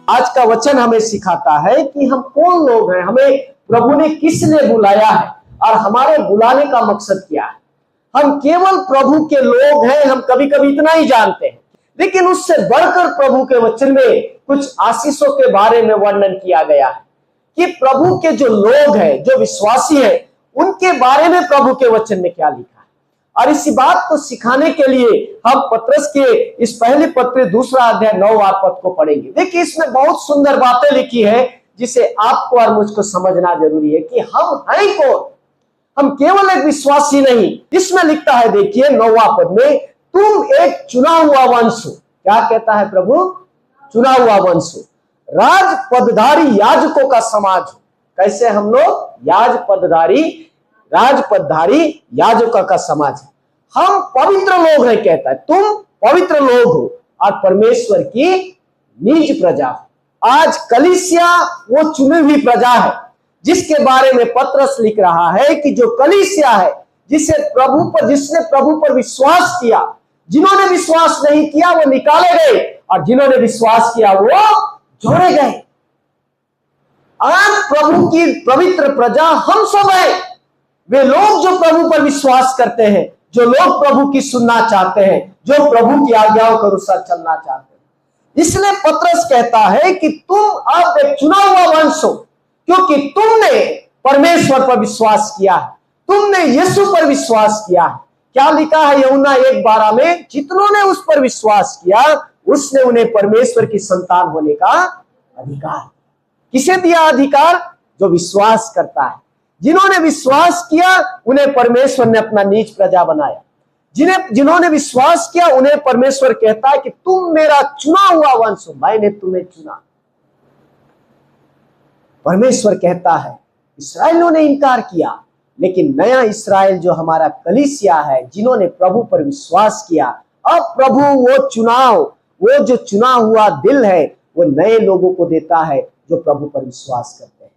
आज का वचन हमें सिखाता है कि हम कौन लोग हैं, हमें प्रभु ने किस लिए बुलाया है और हमारे बुलाने का मकसद क्या है। हम केवल प्रभु के लोग हैं, हम कभी कभी इतना ही जानते हैं, लेकिन उससे बढ़कर प्रभु के वचन में कुछ आशीषों के बारे में वर्णन किया गया है कि प्रभु के जो लोग हैं, जो विश्वासी हैं, उनके बारे में प्रभु के वचन में क्या लिखा है। और इसी बात को सिखाने के लिए हम पत्रस के इस पहले पत्र 2 अध्याय 9 पद को पढ़ेंगे। देखिए, इसमें बहुत सुंदर बातें लिखी है जिसे आपको और मुझको समझना जरूरी है कि हम हैं कौन। हम केवल एक विश्वासी नहीं। इसमें लिखता है, देखिए 9 पद में, तुम एक चुना हुआ वंश हो। क्या कहता है प्रभु? चुना हुआ वंश हो, राज पदधारी याजकों का समाज हो। कैसे हम लोग? राजपदधारी याजकों का समाज है। हम पवित्र लोग हैं, कहता है, तुम पवित्र लोग हो और परमेश्वर की निज प्रजा हो। आज कलीसिया वो चुनी हुई प्रजा है जिसके बारे में पत्रस लिख रहा है कि जो कलीसिया है, जिसने प्रभु पर विश्वास किया। जिन्होंने विश्वास नहीं किया वो निकाले गए और जिन्होंने विश्वास किया वो जोड़े गए। आज प्रभु की पवित्र प्रजा हम सब हैं। वे लोग जो प्रभु पर विश्वास करते हैं, जो लोग प्रभु की सुनना चाहते हैं, जो प्रभु की आज्ञाओं के अनुसार चलना चाहते हैं। इसलिए पत्रस कहता है कि तुम अब एक चुना हुआ वंश हो, क्योंकि तुमने परमेश्वर पर विश्वास किया है, तुमने यीशु पर विश्वास किया है। क्या लिखा है यूहन्ना 1:12 में? जितनों ने उस पर विश्वास किया उसने उन्हें परमेश्वर की संतान होने का अधिकार। किसे दिया अधिकार? जो विश्वास करता है। जिन्होंने विश्वास किया उन्हें परमेश्वर ने अपना नीच प्रजा बनाया। जिन्होंने विश्वास किया उन्हें परमेश्वर कहता है कि तुम मेरा चुना हुआ वंश हो, मैंने तुम्हें चुना। परमेश्वर कहता है, इस्राएलियों ने इनकार किया, लेकिन नया इस्राएल जो हमारा कलीसिया है, जिन्होंने प्रभु पर विश्वास किया, अब प्रभु वो जो चुना हुआ दिल है वो नए लोगों को देता है जो प्रभु पर विश्वास करते हैं।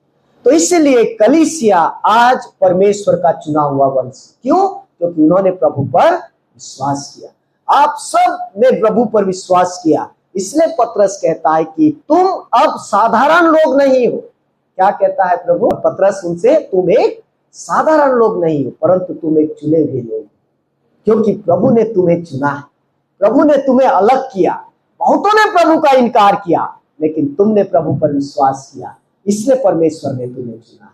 तो इसलिए कलीसिया आज परमेश्वर का चुना हुआ वंश। क्यों? क्योंकि उन्होंने प्रभु पर विश्वास किया। आप सब ने प्रभु पर विश्वास किया। इसलिए पत्रस कहता है कि तुम अब साधारण लोग नहीं हो। क्या कहता है प्रभु? पत्रस उनसे, तुम एक साधारण लोग नहीं हो, परंतु तुम एक चुने हुए लोग, क्योंकि प्रभु ने तुम्हें चुना है। प्रभु ने तुम्हें अलग किया। बहुतों ने प्रभु का इनकार किया, लेकिन तुमने प्रभु पर विश्वास किया, इसलिए परमेश्वर ने तुम्हें चुना।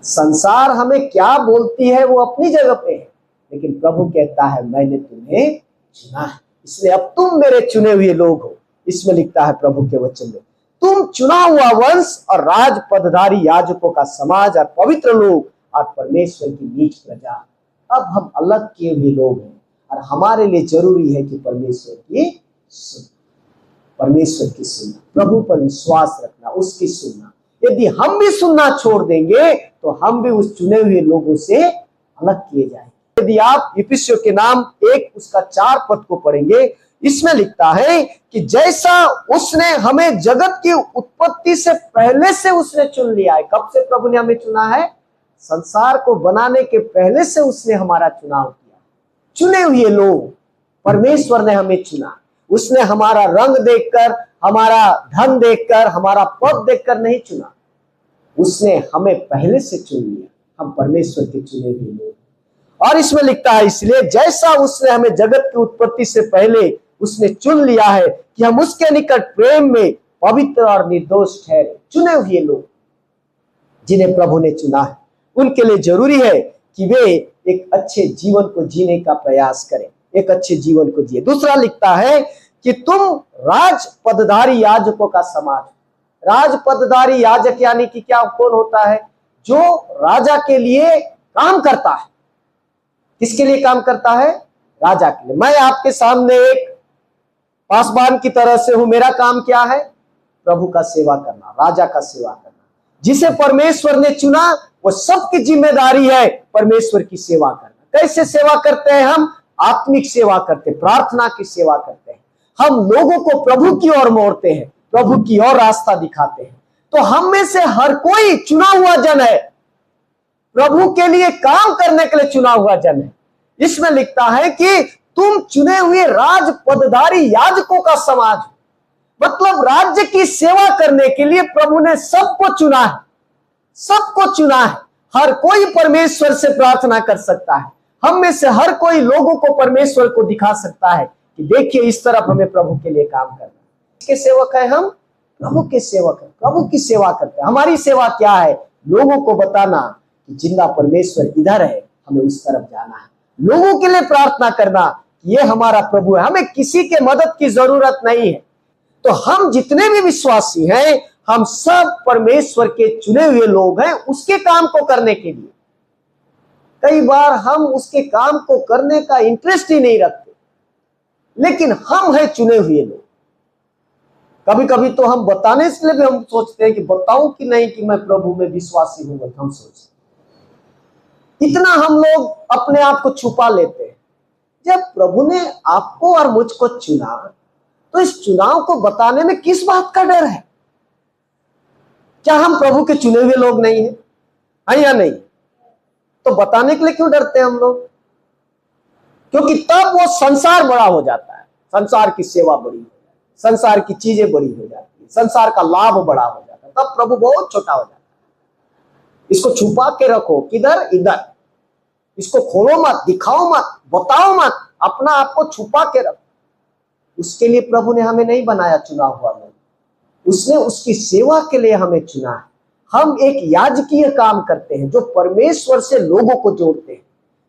संसार हमें क्या बोलती है वो अपनी जगह पे है, लेकिन प्रभु कहता है मैंने तुम्हें चुना है, इसलिए अब तुम मेरे चुने हुए लोग हो। इसमें लिखता है प्रभु के वचन में, तुम चुना हुआ वंश और राज पदधारी याजकों का समाज और पवित्र लोग और परमेश्वर की नीच प्रजा। अब हम अलग किए हुए लोग हैं और हमारे लिए जरूरी है कि परमेश्वर की सुनना, प्रभु पर विश्वास रखना, उसकी सुनना। यदि हम भी सुनना छोड़ देंगे तो हम भी उस चुने हुए लोगों से अलग किए जाएंगे। यदि आप इफिसियों के नाम 1 उसका 4 पद को पढ़ेंगे, इसमें लिखता है कि जैसा उसने हमें जगत की उत्पत्ति से पहले से उसने चुन लिया है। कब से प्रभु ने हमें चुना है? संसार को बनाने के पहले से उसने हमारा चुनाव किया। चुने हुए लोग, परमेश्वर ने हमें चुना। उसने हमारा रंग देखकर, हमारा धन देखकर, हमारा पद देखकर नहीं चुना, उसने हमें पहले से चुन लिया। हम परमेश्वर के चुने हुए लोग। और इसमें लिखता है, इसलिए जैसा उसने हमें जगत की उत्पत्ति से पहले उसने चुन लिया है कि हम उसके निकट प्रेम में पवित्र और निर्दोष ठहरे। चुने हुए लोग जिन्हें प्रभु ने चुना है, उनके लिए जरूरी है कि वे एक अच्छे जीवन को जीने का प्रयास करें, एक अच्छे जीवन को जिए। दूसरा लिखता है कि तुम राज पदधारी याजकों का समाज। राज पदधारी याजक यानी कि क्या, कौन होता है? जो राजा के लिए काम करता है। किसके लिए काम करता है? राजा के लिए। मैं आपके सामने एक पासबान की तरह से हूं। मेरा काम क्या है? प्रभु का सेवा करना, राजा का सेवा करना। जिसे परमेश्वर ने चुना वो सबकी जिम्मेदारी है परमेश्वर की सेवा करना। कैसे सेवा करते हैं हम? आत्मिक सेवा करते, प्रार्थना की सेवा करते हैं। हम लोगों को प्रभु की ओर मोड़ते हैं, प्रभु की ओर रास्ता दिखाते हैं। तो हम में से हर कोई चुना हुआ जन है, प्रभु के लिए काम करने के लिए चुना हुआ जन है। इसमें लिखता है कि तुम चुने हुए राज पदधारी याजकों का समाज। मतलब राज्य की सेवा करने के लिए प्रभु ने सबको चुना है, सबको चुना है। हर कोई परमेश्वर से प्रार्थना कर सकता है। हम में से हर कोई लोगों को परमेश्वर को दिखा सकता है कि देखिए इस तरफ हमें प्रभु के लिए काम करना है। किसके सेवक है हम? प्रभु के सेवक है, प्रभु की सेवा करते हैं। हमारी सेवा क्या है? लोगों को बताना कि जिंदा परमेश्वर इधर है, हमें उस तरफ जाना है। लोगों के लिए प्रार्थना करना कि ये हमारा प्रभु है, हमें किसी के मदद की जरूरत नहीं है। तो हम जितने भी विश्वासी हैं, हम सब परमेश्वर के चुने हुए लोग हैं उसके काम को करने के लिए। कई बार हम उसके काम को करने का इंटरेस्ट ही नहीं रखते, लेकिन हम हैं चुने हुए लोग। कभी कभी तो हम बताने से भी हम सोचते हैं कि बताऊं कि नहीं कि मैं प्रभु में विश्वासी हूं, हम सोचते इतना हम लोग अपने आप को छुपा लेते हैं। जब प्रभु ने आपको और मुझको चुना तो इस चुनाव को बताने में किस बात का डर है? क्या हम प्रभु के चुने हुए लोग नहीं हैं? है या नहीं? तो बताने के लिए क्यों डरते हैं हम लोग? क्योंकि तब वो संसार बड़ा हो जाता है, संसार की सेवा बड़ी हो जाती है, संसार की चीजें बड़ी हो जाती है, संसार का लाभ बड़ा हो जाता है, तब प्रभु बहुत छोटा हो जाता है। इसको छुपा के रखो, किधर? इधर। इसको खोलो मत, दिखाओ मत, बताओ मत, अपना आपको छुपा के रखो। उसके लिए प्रभु ने हमें नहीं बनाया चुना हुआ लोग, उसने उसकी सेवा के लिए हमें चुना है। हम एक याजकीय काम करते हैं जो परमेश्वर से लोगों को जोड़ते हैं,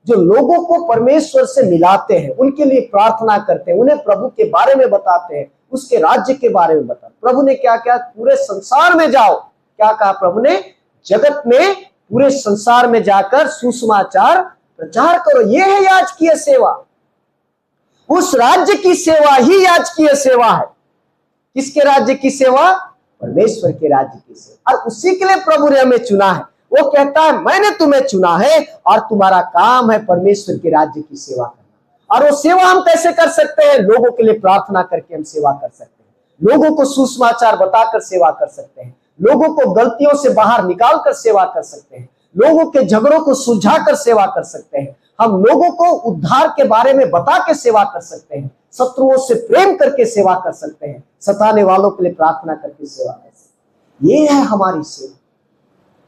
जो लोगों को परमेश्वर से मिलाते हैं, उनके लिए प्रार्थना करते हैं, उन्हें प्रभु के बारे में बताते हैं, उसके राज्य के बारे में बताते। प्रभु ने क्या क्या? पूरे संसार में जाओ। क्या कहा प्रभु ने? जगत में पूरे संसार में जाकर सुसमाचार प्रचार करो। यह है याजकीय सेवा। उस राज्य की सेवा ही याजकीय सेवा है। किसके राज्य की सेवा? परमेश्वर के राज्य की सेवा। और उसी के लिए प्रभु ने हमें चुना है। वो कहता है मैंने तुम्हें चुना है और तुम्हारा काम है परमेश्वर के राज्य की सेवा करना। और वो सेवा हम कैसे कर सकते हैं? लोगों के लिए प्रार्थना करके हम सेवा कर सकते हैं, लोगों को सुसमाचार बताकर सेवा कर सकते हैं, लोगों को गलतियों से बाहर निकाल कर सेवा कर सकते हैं, लोगों के झगड़ों को सुलझा कर सेवा कर सकते हैं, हम लोगों को उद्धार के बारे में बता के सेवा कर सकते हैं, शत्रुओं से प्रेम करके सेवा कर सकते हैं, सताने वालों के लिए प्रार्थना करके सेवा कर सकते हैं। ये है हमारी सेवा।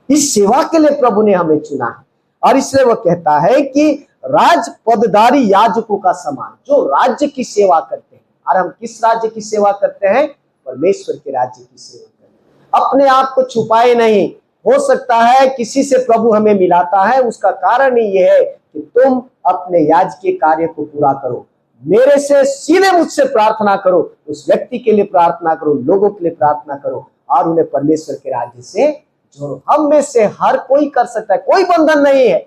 इस सेवा के लिए प्रभु ने हमें चुना है। और इसलिए वह कहता है कि राज पदधारी याजकों का समान, जो राज्य की सेवा करते हैं। और हम किस राज्य की सेवा करते हैं? परमेश्वर के राज्य की सेवा करते हैं। अपने आप को छुपाए नहीं। हो सकता है किसी से प्रभु हमें मिलाता है, उसका कारण ही यह है कि तुम अपने याजकीय कार्य को पूरा करो, मेरे से सीधे मुझसे प्रार्थना करो, उस व्यक्ति के लिए प्रार्थना करो, लोगों के लिए प्रार्थना करो और उन्हें परमेश्वर के राज्य से जोड़ो। हम में से हर कोई कर सकता है, कोई बंधन नहीं है,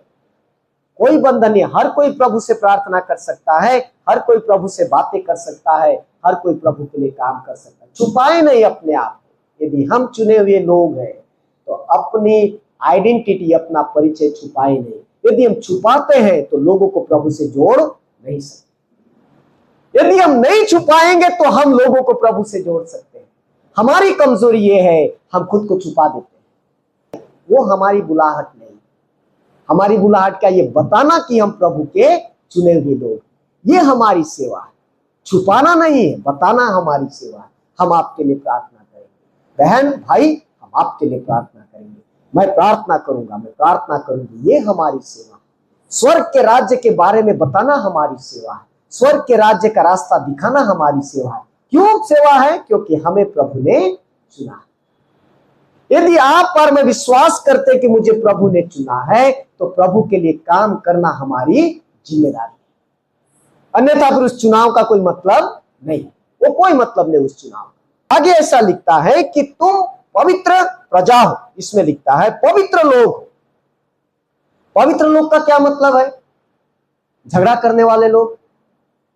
कोई बंधन नहीं। हर कोई प्रभु से प्रार्थना कर सकता है, हर कोई प्रभु से बातें कर सकता है, हर कोई प्रभु के लिए काम कर सकता है। छुपाए नहीं अपने आप को। यदि हम चुने हुए लोग हैं तो अपनी आइडेंटिटी, अपना परिचय छुपाए नहीं। यदि हम छुपाते हैं तो लोगों को प्रभु से जोड़ नहीं सकते। यदि हम नहीं छुपाएंगे तो हम लोगों को प्रभु से जोड़ सकते हैं। हमारी कमजोरी ये है, हम खुद को छुपा देते हैं। वो हमारी बुलाहट नहीं। हमारी बुलाहट क्या? ये बताना कि हम प्रभु के चुने हुए लोग। ये हमारी सेवा है, छुपाना नहीं है, बताना हमारी सेवा है। हम आपके लिए प्रार्थना करेंगे, बहन भाई, हम आपके लिए प्रार्थना करेंगे। मैं प्रार्थना करूंगा, मैं प्रार्थना करूंगी, ये हमारी सेवा है। स्वर्ग के राज्य के बारे में बताना हमारी सेवा है। स्वर्ग के राज्य का रास्ता दिखाना हमारी सेवा है। क्यों सेवा है? क्योंकि हमें प्रभु ने चुना है। यदि आप पर में विश्वास करते कि मुझे प्रभु ने चुना है तो प्रभु के लिए काम करना हमारी जिम्मेदारी है। अन्यथा फिर उस चुनाव का कोई मतलब नहीं, वो कोई मतलब नहीं उस चुनाव का। आगे ऐसा लिखता है कि तुम पवित्र प्रजा हो। इसमें लिखता है पवित्र लोग हो। पवित्र लोग का क्या मतलब है? झगड़ा करने वाले लोग,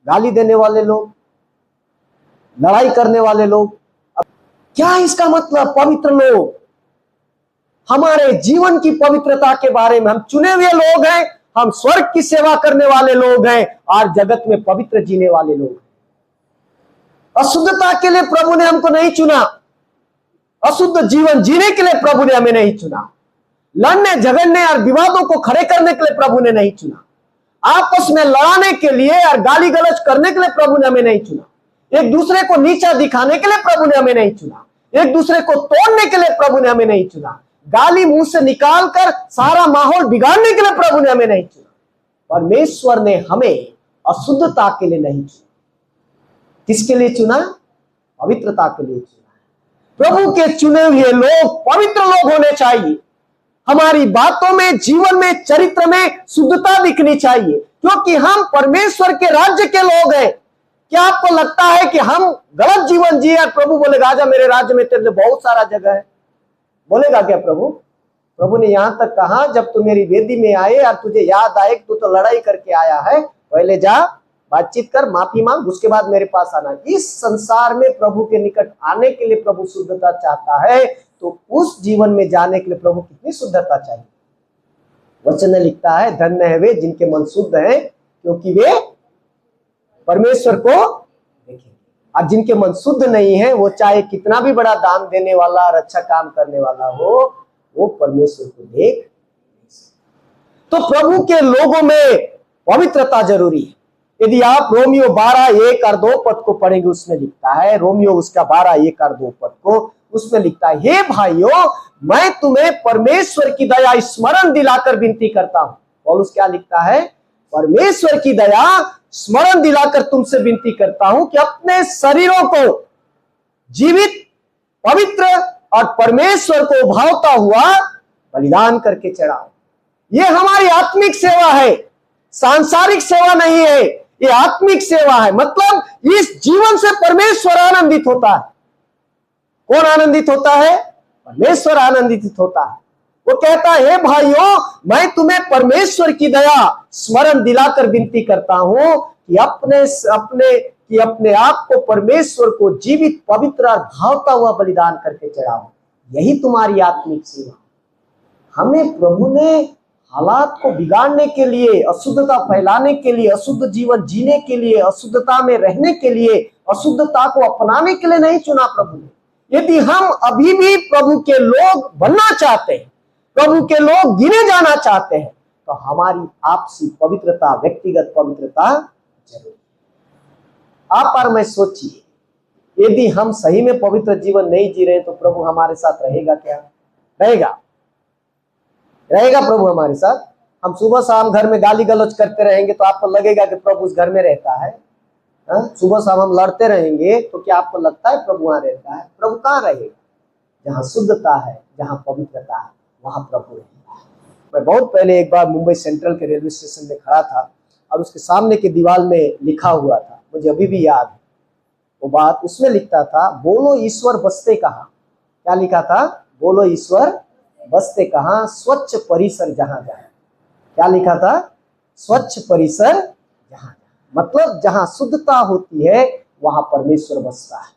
गाली देने वाले लोग, लड़ाई करने वाले लोग, क्या इसका मतलब? पवित्र लोग, हमारे जीवन की पवित्रता के बारे में हम चुने हुए लोग हैं, हम स्वर्ग की सेवा करने वाले लोग हैं और जगत में पवित्र जीने वाले लोग हैं। अशुद्धता के लिए प्रभु ने हमको नहीं चुना, अशुद्ध जीवन जीने के लिए प्रभु ने हमें नहीं चुना, लड़ने झगड़ने और विवादों को खड़े करने के लिए प्रभु ने नहीं चुना, आपस में लड़ाने के लिए और गाली गलौज करने के लिए प्रभु ने हमें नहीं चुना। एक दूसरे को नीचा दिखाने के लिए प्रभु ने हमें नहीं चुना, एक दूसरे को तोड़ने के लिए प्रभु ने हमें नहीं चुना, गाली मुंह से निकालकर सारा माहौल बिगाड़ने के लिए प्रभु ने हमें नहीं चुना। परमेश्वर ने हमें अशुद्धता के लिए नहीं चुना। किसके लिए चुना? पवित्रता के लिए चुना। प्रभु के चुने हुए लोग पवित्र लोग होने चाहिए। हमारी बातों में, जीवन में, चरित्र में शुद्धता दिखनी चाहिए, क्योंकि हम परमेश्वर के राज्य के लोग हैं। क्या आपको लगता है कि हम गलत जीवन जिए और प्रभु बोलेगा आजा मेरे राज्य में, तेरे लिए बहुत सारा जगह है? बोलेगा क्या प्रभु? प्रभु ने यहां तक कहा, जब तू मेरी वेदी में आए और तुझे याद आए तू तो लड़ाई करके आया है, पहले जा बातचीत कर, माफी मांग, उसके बाद मेरे पास आना। इस संसार में प्रभु के निकट आने के लिए प्रभु शुद्धता चाहता है, तो उस जीवन में जाने के लिए प्रभु कितनी शुद्धता चाहिए? वचन में लिखता है, धन्य है वे जिनके मन शुद्ध हैं, क्योंकि वे परमेश्वर को देखेंगे। और जिनके मन शुद्ध नहीं है, वो चाहे कितना भी बड़ा दान देने वाला और अच्छा काम करने वाला हो, वो परमेश्वर को देख। तो प्रभु के लोगों में पवित्रता जरूरी है। यदि आप रोमियो 12:1 और 2 पद को पढ़ेंगे, उसमें लिखता है, रोमियो उसका 12:1 और 2 पद को, उसमें लिखता है, हे भाइयों, मैं तुम्हें परमेश्वर की दया स्मरण दिलाकर विनती करता हूं। पौलुस क्या लिखता है? परमेश्वर की दया स्मरण दिलाकर तुमसे विनती करता हूं कि अपने शरीरों को जीवित, पवित्र और परमेश्वर को भावता हुआ बलिदान करके चढ़ाओ। यह हमारी आत्मिक सेवा है, सांसारिक सेवा नहीं है, ये आत्मिक सेवा है। मतलब इस जीवन से परमेश्वर आनंदित होता है। कौन आनंदित होता है? परमेश्वर आनंदित होता है। वो कहता है, हे भाइयों, मैं तुम्हें परमेश्वर की दया स्मरण दिलाकर विनती करता हूं कि अपने आप को परमेश्वर को जीवित, पवित्र और भावता हुआ बलिदान करके चढ़ाओ। यही तुम्हारी आत्मिक सेवा। हमें प्रभु ने हालात को बिगाड़ने के लिए, अशुद्धता फैलाने के लिए, अशुद्ध जीवन जीने के लिए, अशुद्धता में रहने के लिए, अशुद्धता को अपनाने के लिए नहीं चुना प्रभु ने। यदि हम अभी भी प्रभु के लोग बनना चाहते हैं, प्रभु के लोग गिने जाना चाहते हैं, तो हमारी आपसी पवित्रता, व्यक्तिगत पवित्रता जरूरी। आप और मैं सोचिए, यदि हम सही में पवित्र जीवन नहीं जी रहे तो प्रभु हमारे साथ रहेगा क्या? रहेगा प्रभु हमारे साथ? हम सुबह शाम घर में गाली गलौज करते रहेंगे तो आपको लगेगा कि प्रभु उस घर में रहता है? सुबह शाम हम लड़ते रहेंगे तो क्या आपको लगता है प्रभु वहां रहता है? प्रभु कहाँ रहेगा? जहाँ शुद्धता है, जहाँ पवित्रता है, वहां प्रभु रहेगा। मैं बहुत पहले एक बार मुंबई सेंट्रल के रेलवे स्टेशन में खड़ा था और उसके सामने के दीवार में लिखा हुआ था, मुझे अभी भी याद है वो बात। उसमें लिखता था, बोलो ईश्वर बसते कहाँ। क्या लिखा था? बोलो ईश्वर बसते कहाँ, स्वच्छ परिसर जहां जहां। क्या लिखा था? स्वच्छ परिसर जहां। मतलब जहां शुद्धता होती है वहां परमेश्वर बसता है।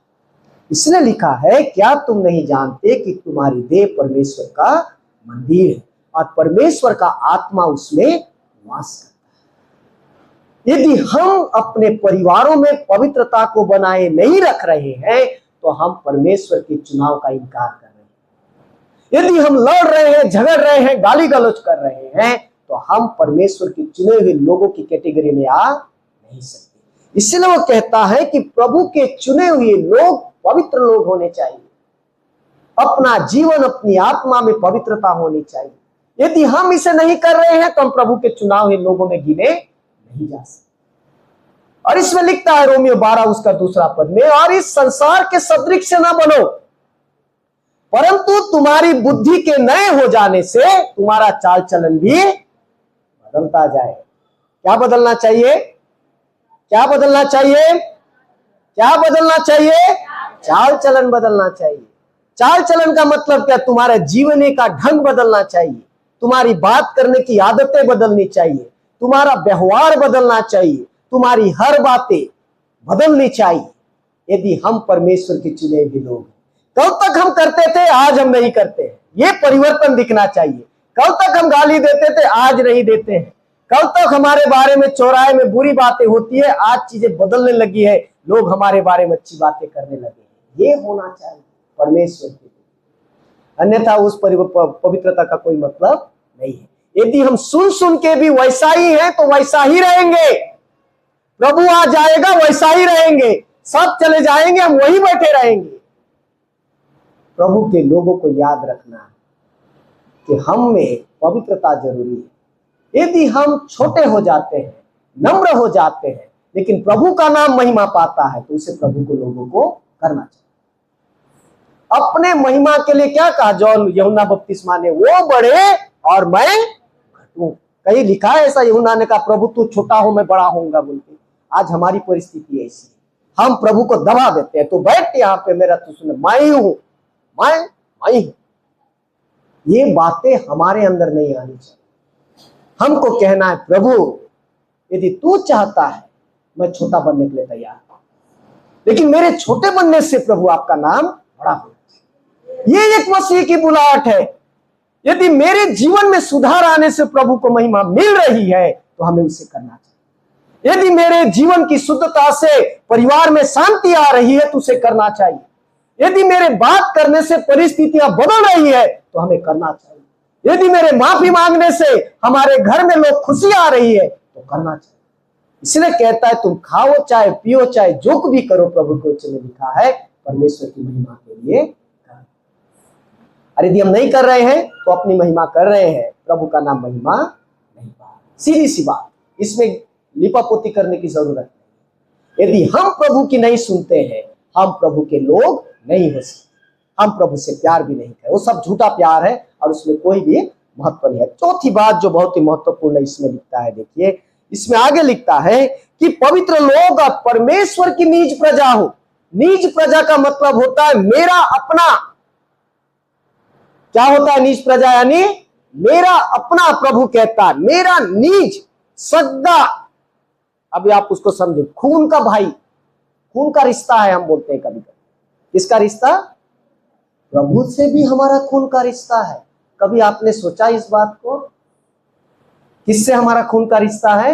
इसलिए लिखा है, क्या तुम नहीं जानते कि तुम्हारी देह परमेश्वर का मंदिर है और परमेश्वर का आत्मा उसमें वास करता है। यदि हम अपने परिवारों में पवित्रता को बनाए नहीं रख रहे हैं तो हम परमेश्वर के चुनाव का इनकार कर रहे हैं। यदि हम लड़ रहे हैं, झगड़ रहे हैं, गाली गलौज कर रहे हैं, तो हम परमेश्वर के चुने हुए लोगों की कैटेगरी में आ नहीं सकते। इसलिए वो कहता है कि प्रभु के चुने हुए लोग पवित्र लोग होने चाहिए। अपना जीवन, अपनी आत्मा में पवित्रता होनी चाहिए। यदि हम इसे नहीं कर रहे हैं तो हम प्रभु के चुनाव हुए लोगों में गिने नहीं जा सकते। और इसमें लिखता है रोमियो 12 उसका 2 पद में, और इस संसार के सदृश से ना बनो, परंतु तुम्हारी बुद्धि के नए हो जाने से तुम्हारा चाल चलन भी बदलता जाए। क्या बदलना चाहिए? क्या बदलना चाहिए? क्या बदलना चाहिए? चाल चलन बदलना चाहिए। चाल चलन का मतलब क्या? तुम्हारे जीवने का ढंग बदलना चाहिए, तुम्हारी बात करने की आदतें बदलनी चाहिए, तुम्हारा व्यवहार बदलना चाहिए, तुम्हारी हर बातें बदलनी चाहिए। यदि हम परमेश्वर के चुने हुए लोग हैं, कल तक हम करते थे, आज हम नहीं करते हैं, ये परिवर्तन दिखना चाहिए। कल तक हम गाली देते थे, आज नहीं देते हैं। कल तक हमारे बारे में चौराहे में बुरी बातें होती है, आज चीजें बदलने लगी है, लोग हमारे बारे में अच्छी बातें करने लगे हैं। ये होना चाहिए परमेश्वर के लिए, अन्यथा उस पवित्रता का कोई मतलब नहीं है। यदि हम सुन सुन के भी वैसा ही हैं तो वैसा ही रहेंगे। प्रभु आ जाएगा, वैसा ही रहेंगे। सब चले जाएंगे, हम वहीं बैठे रहेंगे। प्रभु के लोगों को याद रखना है कि हम में पवित्रता जरूरी है। यदि हम छोटे हो जाते हैं, नम्र हो जाते हैं, लेकिन प्रभु का नाम महिमा पाता है, तो उसे प्रभु को लोगों को करना चाहिए। अपने महिमा के लिए क्या कहा जॉन यूहन्ना बपतिस्मा ने, वो बढ़े और मैं घटूं। कहीं लिखा है ऐसा? यूहन्ना ने कहा प्रभु तू छोटा हो मैं बड़ा होऊंगा बोल के। आज हमारी परिस्थिति ऐसी, हम प्रभु को दबा देते हैं। तो बैठ यहाँ पे मेरा तू सुन, मैं ही हूं, मैं हूं। ये बातें हमारे अंदर नहीं आनी चाहिए। हमको कहना है प्रभु यदि तू चाहता है मैं छोटा बनने के लिए तैयार हूं, लेकिन मेरे छोटे बनने से प्रभु आपका नाम बड़ा हो। ये एक मसीह की बुलाहट है। यदि मेरे जीवन में सुधार आने से प्रभु को महिमा मिल रही है तो हमें उसे करना चाहिए। यदि मेरे जीवन की शुद्धता से परिवार में शांति आ रही है तो उसे करना चाहिए। यदि मेरे बात करने से परिस्थितियां बदल रही है तो हमें करना चाहिए। यदि मेरे माफी मांगने से हमारे घर में लोग खुशी आ रही है तो करना चाहिए। इसलिए कहता है तुम खाओ चाहे पियो चाहे जो कुछ भी करो, प्रभु के वचन में लिखा है परमेश्वर की महिमा के लिए करो। और यदि हम नहीं कर रहे हैं तो अपनी महिमा कर रहे हैं, प्रभु का नाम महिमा नहीं पा। सीधी सी बात, इसमें लिपापोती करने की जरूरत नहीं। यदि हम प्रभु की नहीं सुनते हैं, हम प्रभु के लोग नहीं हो सकते। हम प्रभु से प्यार भी नहीं करें, वो सब झूठा प्यार है और उसमें कोई भी महत्व नहीं है। चौथी बात जो बहुत ही महत्वपूर्ण है इसमें लिखता है, देखिए इसमें आगे लिखता है कि पवित्र लोग परमेश्वर की निज प्रजा हो। निज प्रजा का मतलब होता है मेरा अपना। क्या होता है निज प्रजा? यानी मेरा अपना। प्रभु कहता है मेरा निज सगा। अभी आप उसको समझे, खून का भाई, खून का रिश्ता है हम बोलते हैं कभी कभी। किसका रिश्ता? प्रभु से भी हमारा खून का रिश्ता है। कभी आपने सोचा इस बात को? किससे हमारा खून का रिश्ता है?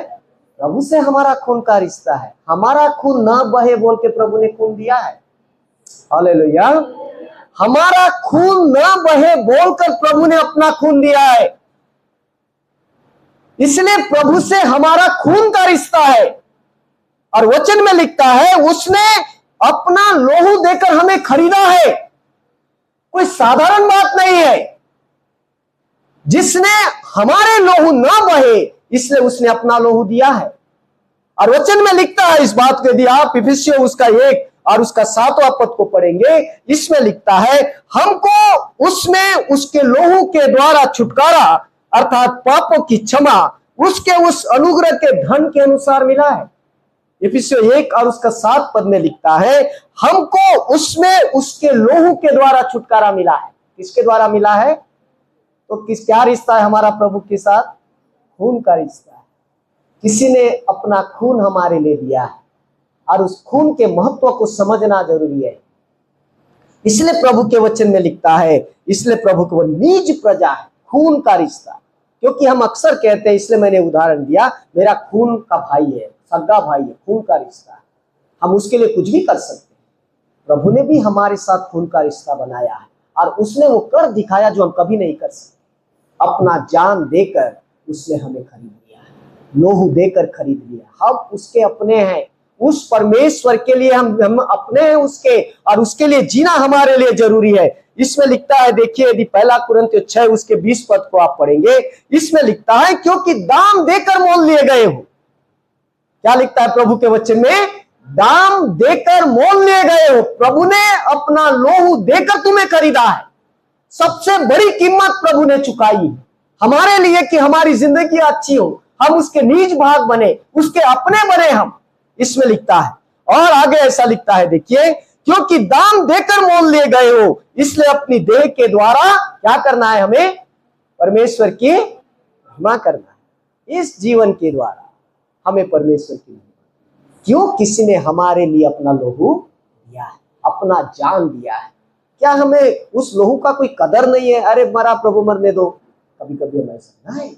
प्रभु से हमारा खून का रिश्ता है। हमारा खून ना बहे बोल के प्रभु ने खून दिया है। हालेलुया। हमारा खून ना बहे बोलकर प्रभु ने अपना खून दिया है। इसलिए प्रभु से हमारा खून का रिश्ता है। और वचन में लिखता है उसने अपना लोहू देकर हमें खरीदा है। कोई साधारण बात नहीं है। जिसने हमारे लोहू ना बहे इसलिए उसने अपना लोहू दिया है। और वचन में लिखता है इस बात को, यदि आप इफिसियों उसका 1 और उसका 7वां पद को पढ़ेंगे, इसमें लिखता है हमको उसमें उसके लोहू के द्वारा छुटकारा अर्थात पापों की क्षमा उसके उस अनुग्रह के धन के अनुसार मिला है। इफिसियों 1 और उसका 7 पद में लिखता है हमको उसमें उसके लोहू के द्वारा छुटकारा मिला है। किसके द्वारा मिला है? तो क्या रिश्ता है हमारा प्रभु के साथ? खून का रिश्ता है। किसी ने अपना खून हमारे लिए दिया है और उस खून के महत्व को समझना जरूरी है। इसलिए प्रभु के वचन में लिखता है, इसलिए प्रभु को निज प्रजा है, खून का रिश्ता। क्योंकि हम अक्सर कहते हैं, इसलिए मैंने उदाहरण दिया, मेरा खून का भाई है, सगा भाई है, खून का रिश्ता है, हम उसके लिए कुछ भी कर सकते हैं। प्रभु ने भी हमारे साथ खून का रिश्ता बनाया है और उसने वो कर दिखाया जो हम कभी नहीं कर सकते। अपना जान देकर उसने हमें खरीद लिया है, लोहू देकर खरीद लिया। हम उसके अपने हैं। उस परमेश्वर के लिए हम अपने हैं उसके, और उसके लिए जीना हमारे लिए जरूरी है। इसमें लिखता है, देखिए यदि 1 कुरिन्थियों 6 उसके 20 पद को आप पढ़ेंगे, इसमें लिखता है क्योंकि दाम देकर मोल लिए गए हो। क्या लिखता है प्रभु के वचन में? दाम देकर मोल लिए गए हो। प्रभु ने अपना लोहू देकर तुम्हें खरीदा है। सबसे बड़ी कीमत प्रभु ने चुकाई है हमारे लिए कि हमारी जिंदगी अच्छी हो, हम उसके निज भाग बने, उसके अपने बने हम। इसमें लिखता है और आगे ऐसा लिखता है, देखिए क्योंकि दाम देकर मोल लिए गए हो, इसलिए अपनी देह के द्वारा क्या करना है? हमें परमेश्वर की महिमा करना है। इस जीवन के द्वारा हमें परमेश्वर की महिमा। क्यों? किसी ने हमारे लिए अपना लोहू दिया है, अपना जान दिया है। क्या हमें उस लोहू का कोई कदर नहीं है? अरे मरा प्रभु मरने दो, कभी कभी हम ऐसा नहीं,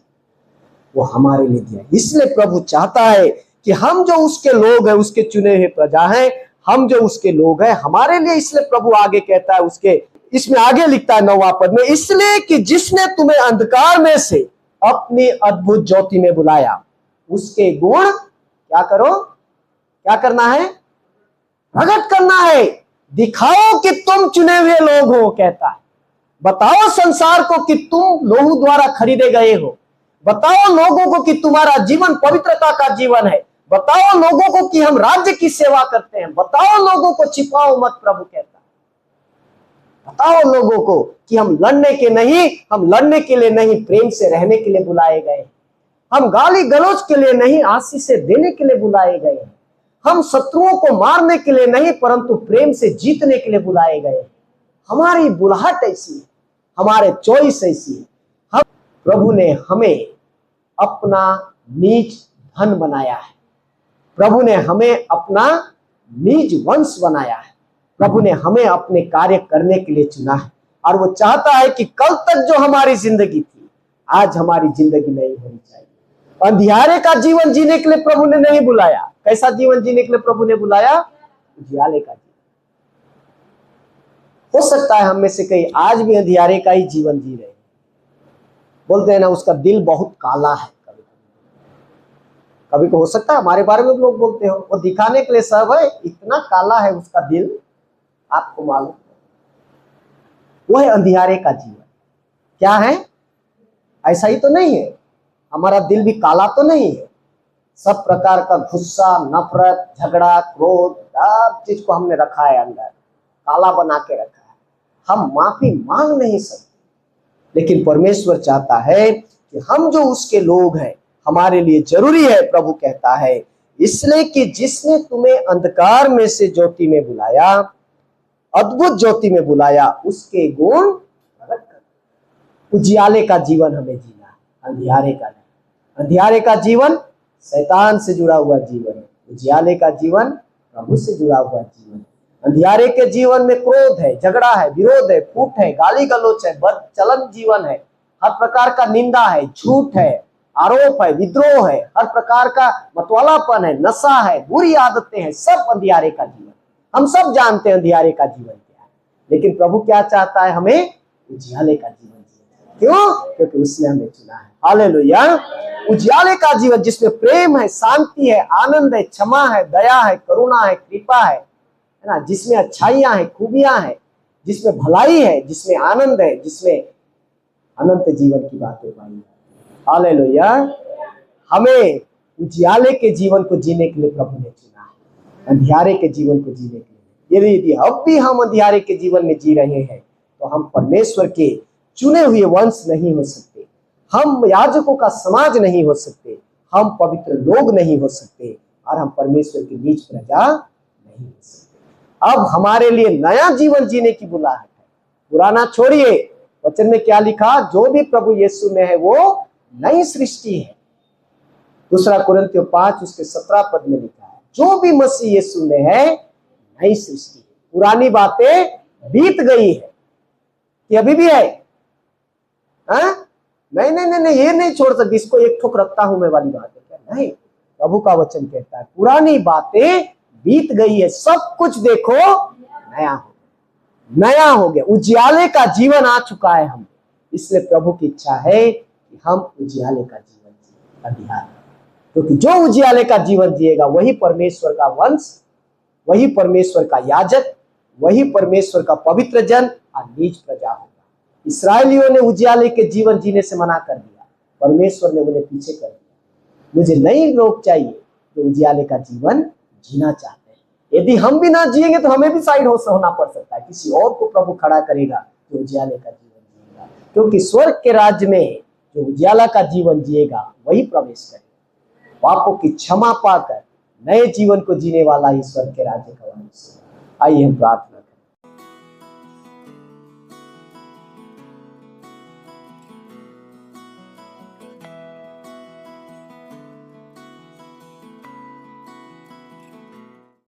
वो हमारे लिए दिया। इसलिए प्रभु चाहता है कि हम जो उसके लोग हैं, उसके चुने हुए प्रजा हैं, हम जो उसके लोग हैं, हमारे लिए। इसलिए प्रभु आगे कहता है, उसके इसमें आगे लिखता है 9वां पद में, इसलिए कि जिसने तुम्हें अंधकार में से अपनी अद्भुत ज्योति में बुलाया, उसके गुण क्या करो? क्या करना है? प्रकट करना है। दिखाओ कि तुम चुने हुए लोग हो, कहता है। बताओ संसार को कि तुम लोहू द्वारा खरीदे गए हो। बताओ लोगों को कि तुम्हारा जीवन पवित्रता का जीवन है। बताओ लोगों को कि हम राज्य की सेवा करते हैं। बताओ लोगों को, छिपाओ मत, प्रभु कहता है। बताओ लोगों को कि हम लड़ने के लिए नहीं, प्रेम से रहने के लिए बुलाए गए। हम गाली गलौज के लिए नहीं, आशीष से देने के लिए बुलाए गए। हम शत्रुओं को मारने के लिए नहीं, परंतु प्रेम से जीतने के लिए बुलाए गए। हमारी बुलाहट ऐसी है, हमारे चॉइस ऐसी है। हम प्रभु ने हमें अपना नीच धन बनाया है। प्रभु ने हमें अपना निज वंश बनाया है। प्रभु ने हमें अपने कार्य करने के लिए चुना है, और वो चाहता है कि कल तक जो हमारी जिंदगी थी, आज हमारी जिंदगी नहीं होनी चाहिए। अंधियारे का जीवन जीने के लिए प्रभु ने नहीं बुलाया। कैसा जीवन जीने के लिए प्रभु ने बुलाया? उजियाले का जीवन। हो सकता है हम में से कई आज भी अंधियारे का ही जीवन जी रहे हैं। बोलते हैं ना, उसका दिल बहुत काला है। कभी हो सकता है हमारे बारे में लोग बोलते हो, वो दिखाने के लिए सब है, इतना काला है उसका दिल, आपको मालूम? वो है अंधियारे का जीवन। क्या है? ऐसा ही तो नहीं है, हमारा दिल भी काला तो नहीं है। सब प्रकार का गुस्सा, नफरत, झगड़ा, क्रोध, सब चीज को हमने रखा है अंदर, काला बना के रखा है। हम माफी मांग नहीं सकते, लेकिन परमेश्वर चाहता है कि हम जो उसके लोग हैं, हमारे लिए जरूरी है। प्रभु कहता है, इसलिए कि जिसने तुम्हें अंधकार में से ज्योति में बुलाया, अद्भुत ज्योति में बुलाया, उसके गुण प्रकट कर। उजियाले का जीवन हमें जीना है, अंधियारे का नहीं। अंधियारे का जीवन शैतान से जुड़ा हुआ जीवन है। उजियाले का जीवन प्रभु से जुड़ा हुआ जीवन है। अंधियारे के जीवन में क्रोध है, झगड़ा है, विरोध है, फूट है, गाली गलौच है, बदचलन जीवन है, हर प्रकार का निंदा है, झूठ है, आरोप है, विद्रोह है, हर प्रकार का मतवालापन है, नशा है, बुरी आदतें हैं, सब अंधियारे का जीवन। हम सब जानते हैं अंधियारे का जीवन क्या है, लेकिन प्रभु क्या चाहता है? हमें उजियाले का जीवन जीना। क्यों? क्योंकि उसने हमें चुना है। हालेलुया। उजियाले का जीवन जिसमें प्रेम है, शांति है, आनंद है, क्षमा है, दया है, करुणा है, कृपा है ना, जिसमें अच्छाइयां हैं, खूबियां हैं, जिसमें भलाई है, जिसमें आनंद है, जिसमें अनंत जीवन की बातें पाई है। हालेलुया। हमें उजियाले के जीवन को जीने के लिए प्रभु ने चुना है, अंधियारे के जीवन को जीने के लिए। यदि अब भी हम अंधियारे के जीवन में जी रहे हैं, तो हम परमेश्वर के चुने हुए वंश नहीं हो सकते, हम याजकों का समाज नहीं हो सकते, हम पवित्र लोग नहीं हो सकते, और हम परमेश्वर की नीच प्रजा नहीं हो सकते। अब हमारे लिए नया जीवन जीने की बुलाहट है। पुराना छोड़िए। वचन में क्या लिखा? जो भी प्रभु यीशु में है वो नई सृष्टि है। 2 कुरिन्थियों 5 उसके 17 पद में लिखा है, जो भी मसीह यीशु में है नई सृष्टि है। पुरानी बातें बीत गई है। कि अभी भी है? नहीं नहीं नहीं नहीं, ये नहीं छोड़ सकती, इसको एक ठोक रखता हूं मैं वाली बात है क्या? नहीं, प्रभु का वचन कहता है पुरानी बातें बीत गई है, सब कुछ देखो नया हो, नया हो गया। उजियाले का जीवन आ चुका है हम। इसलिए प्रभु की इच्छा है कि हम उजियाले का जीवन जिए, अंधियारे। क्योंकि जो उजियाले का जीवन जिएगा वही परमेश्वर का वंश, वही परमेश्वर का याजक, वही परमेश्वर का पवित्र जन और नीच प्रजा होगा। इस्राएलियों ने उजियाले के जीवन जीने से मना कर दिया, परमेश्वर ने उन्हें पीछे कर दिया। मुझे नए लोग चाहिए जो उजियाले का जीवन जीना चाहते हैं। यदि हम भी ना जिएंगे तो हमें भी साइड होना पड़ सकता है, किसी और को प्रभु खड़ा करेगा जो उजियाले का जीवन जिएगा। क्योंकि स्वर्ग के राज्य में जो उजियाला का जीवन जिएगा वही प्रवेश करेगा। पापों की क्षमा पाकर नए जीवन को जीने वाला ही स्वर्ग के राज्य का वारिस होगा। आइए हम प्रार्थना